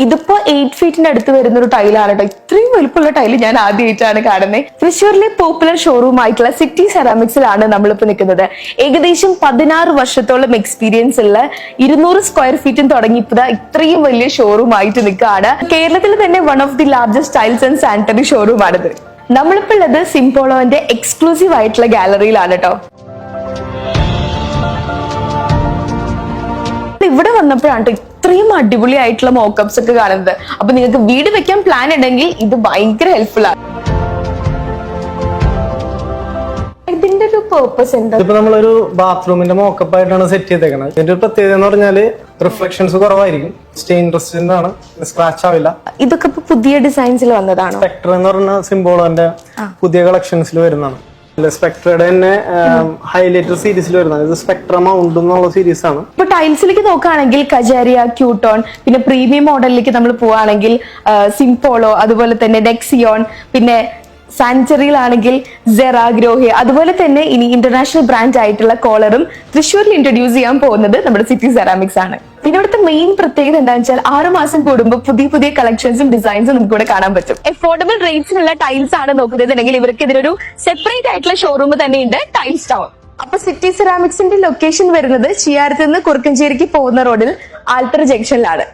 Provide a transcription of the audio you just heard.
ഇതിപ്പോ 8 ഫീറ്റിന്റെ അടുത്ത് വരുന്ന ഒരു ടൈലാണ് കേട്ടോ. ഇത്രയും വലുപ്പമുള്ള ടൈല് ഞാൻ ആദ്യമായിട്ടാണ് കാണുന്നത്. തൃശ്ശൂരിലെ പോപ്പുലർ ഷോറൂം ആയിട്ടുള്ള സിറ്റി സെറാമിക്സിലാണ് നമ്മളിപ്പോ നിൽക്കുന്നത്. ഏകദേശം 16 വർഷത്തോളം എക്സ്പീരിയൻസ് ഉള്ള 200 സ്ക്വയർ ഫീറ്റും തുടങ്ങിയപ്പോ ഇത്രയും വലിയ ഷോറൂം ആയിട്ട് നിൽക്കുകയാണ്. കേരളത്തിൽ തന്നെ one of the largest tiles and sanitary showroom ആണിത്. നമ്മളിപ്പോ ഉള്ളത് സിംപോളോന്റെ എക്സ്ക്ലൂസീവ് ആയിട്ടുള്ള ഗാലറിയിലാണ് കേട്ടോ. ഇവിടെ വന്നപ്പോഴാണ് ഇത്രയും അടിപൊളിയായിട്ടുള്ള മോക്കപ്സ് ഒക്കെ കാണുന്നത്. അപ്പൊ നിങ്ങൾക്ക് വീട് വെക്കാൻ പ്ലാൻ ഉണ്ടെങ്കിൽ ഇത് ഭയങ്കര ഹെൽപ്ഫുൾ ആണ്. ഇതിന്റെ ഒരു പേർപ്പസ് എന്താ? ഇപ്പൊ നമ്മളൊരു ബാത്റൂമിന്റെ മോക്കപ്പ് ആയിട്ടാണ് സെറ്റ് ചെയ്തേക്കുന്നത്. ഇതിന്റെ ഒരു പ്രത്യേകത എന്ന് പറഞ്ഞാല് റിഫ്ലക്ഷൻസ് കുറവായിരിക്കും, സ്റ്റെയിൻ റെസിസ്റ്റന്റ് ആണ്, സ്ക്രാച്ച് ആവില്ല. ഇതൊക്കെ ഇപ്പൊ പുതിയ ഡിസൈൻസിൽ വന്നതാണോ? സ്പെക്ട്ര എന്ന് പറഞ്ഞ സിംബോളോന്റെ പുതിയ കളക്ഷൻസിൽ വരുന്നതാണ്. സ്പെക്ട്രയുടെ തന്നെ ഹൈലൈറ്റർ സീരീസിൽ വരുന്നത്. ഇത് സ്പെക്ട്ര മൗണ്ട് എന്നുള്ള സീരീസ് ആണ്. ഇപ്പൊ ടൈൽസിലേക്ക് നോക്കുകയാണെങ്കിൽ കജാരിയ, ക്യൂട്ടോൺ, പിന്നെ പ്രീമിയം മോഡലിലേക്ക് നമ്മൾ പോവുകയാണെങ്കിൽ സിംപോളോ, അതുപോലെ തന്നെ നെക്സിയോൺ, പിന്നെ സാനിറ്ററിയിലാണെങ്കിൽ സെറ, ഗ്രോഹി, അതുപോലെ തന്നെ ഇനി ഇന്റർനാഷണൽ ബ്രാൻഡ് ആയിട്ടുള്ള കോളറും തൃശ്ശൂരിൽ ഇൻട്രൊഡ്യൂസ് ചെയ്യാൻ പോകുന്നത് നമ്മുടെ സിറ്റി സെറാമിക്സ് ആണ്. പിന്നെ ഇവിടുത്തെ മെയിൻ പ്രത്യേകത എന്താണെന്ന് വെച്ചാൽ 6 മാസം കൂടുമ്പോൾ പുതിയ പുതിയ കളക്ഷൻസും ഡിസൈൻസും നമുക്ക് ഇവിടെ കാണാൻ പറ്റും. അഫോർഡബിൾ റേറ്റ്സിനുള്ള ടൈൽസ് ആണ് നോക്കുന്നതെങ്കിൽ ഇവർക്ക് ഇതിനൊരു സെപ്പറേറ്റ് ആയിട്ടുള്ള ഷോറൂം തന്നെയുണ്ട്, ടൈൽസ് ടൗൺ. അപ്പൊ സിറ്റി സെറാമിക്സിന്റെ ലൊക്കേഷൻ വരുന്നത് ചിയാരത്ത് നിന്ന് കുറുക്കഞ്ചേരിക്ക് പോകുന്ന റോഡിൽ ആൽത്തറ ജംഗ്ഷനിലാണ്.